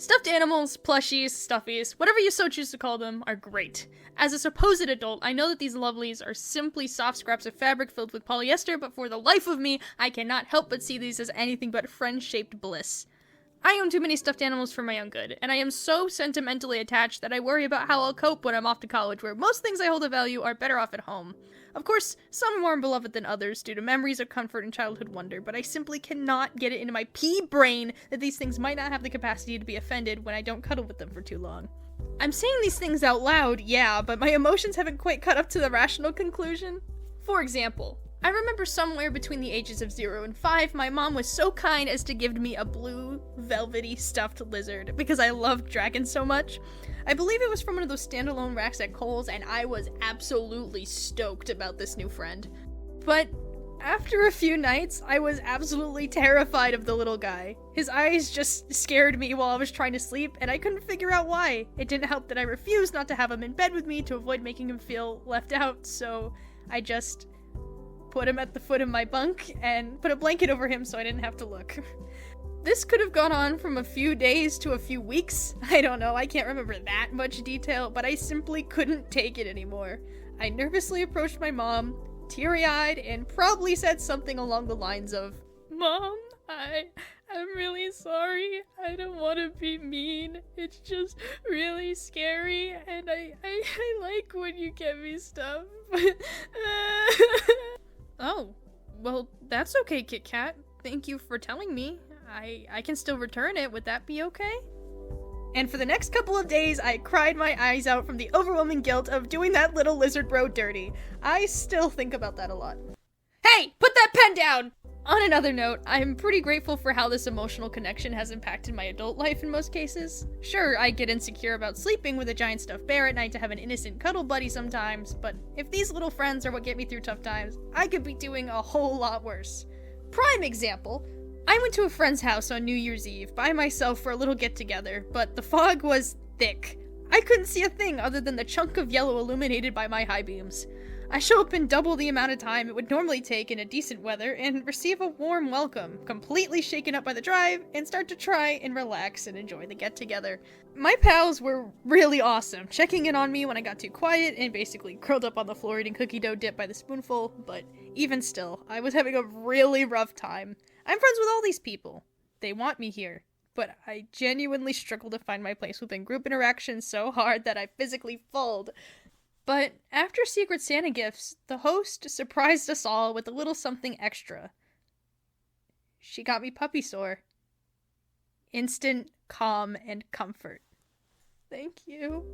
Stuffed animals, plushies, stuffies, whatever you so choose to call them, are great. As a supposed adult, I know that these lovelies are simply soft scraps of fabric filled with polyester, but for the life of me, I cannot help but see these as anything but friend-shaped bliss. I own too many stuffed animals for my own good, and I am so sentimentally attached that I worry about how I'll cope when I'm off to college, where most things I hold of value are better off at home. Of course, some are more beloved than others due to memories of comfort and childhood wonder, but I simply cannot get it into my pea brain that these things might not have the capacity to be offended when I don't cuddle with them for too long. I'm saying these things out loud, yeah, but my emotions haven't quite caught up to the rational conclusion. For example, I remember somewhere between the ages of 0 and 5, my mom was so kind as to give me a blue, velvety, stuffed lizard because I loved dragons so much. I believe it was from one of those standalone racks at Kohl's, and I was absolutely stoked about this new friend. But after a few nights, I was absolutely terrified of the little guy. His eyes just scared me while I was trying to sleep, and I couldn't figure out why. It didn't help that I refused not to have him in bed with me to avoid making him feel left out, so I just put him at the foot of my bunk and put a blanket over him so I didn't have to look. This could have gone on from a few days to a few weeks. I don't know, I can't remember that much detail, but I simply couldn't take it anymore. I nervously approached my mom, teary-eyed, and probably said something along the lines of, "Mom, I'm really sorry. I don't want to be mean. It's just really scary, and I like when you get me stuff." Oh, well, that's okay, Kit Kat. Thank you for telling me. I can still return it. Would that be okay? And for the next couple of days, I cried my eyes out from the overwhelming guilt of doing that little lizard bro dirty. I still think about that a lot. Hey, put that pen down! On another note, I'm pretty grateful for how this emotional connection has impacted my adult life in most cases. Sure, I get insecure about sleeping with a giant stuffed bear at night to have an innocent cuddle buddy sometimes, but if these little friends are what get me through tough times, I could be doing a whole lot worse. Prime example, I went to a friend's house on New Year's Eve by myself for a little get-together, but the fog was thick. I couldn't see a thing other than the chunk of yellow illuminated by my high beams. I show up in double the amount of time it would normally take in a decent weather and receive a warm welcome, completely shaken up by the drive, and start to try and relax and enjoy the get-together. My pals were really awesome, checking in on me when I got too quiet and basically curled up on the floor eating cookie dough dip by the spoonful, but even still, I was having a really rough time. I'm friends with all these people. They want me here, but I genuinely struggle to find my place within group interactions so hard that I physically fold. But after Secret Santa gifts, the host surprised us all with a little something extra. She got me puppy sore. Instant calm and comfort. Thank you.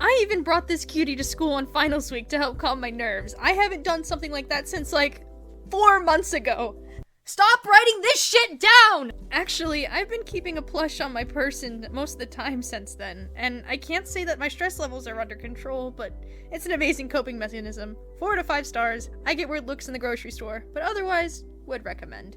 I even brought this cutie to school on finals week to help calm my nerves. I haven't done something like that since like 4 months ago. Stop writing this shit down! Actually, I've been keeping a plush on my person most of the time since then, and I can't say that my stress levels are under control, but it's an amazing coping mechanism. 4 to 5 stars, I get weird looks in the grocery store, but otherwise, would recommend.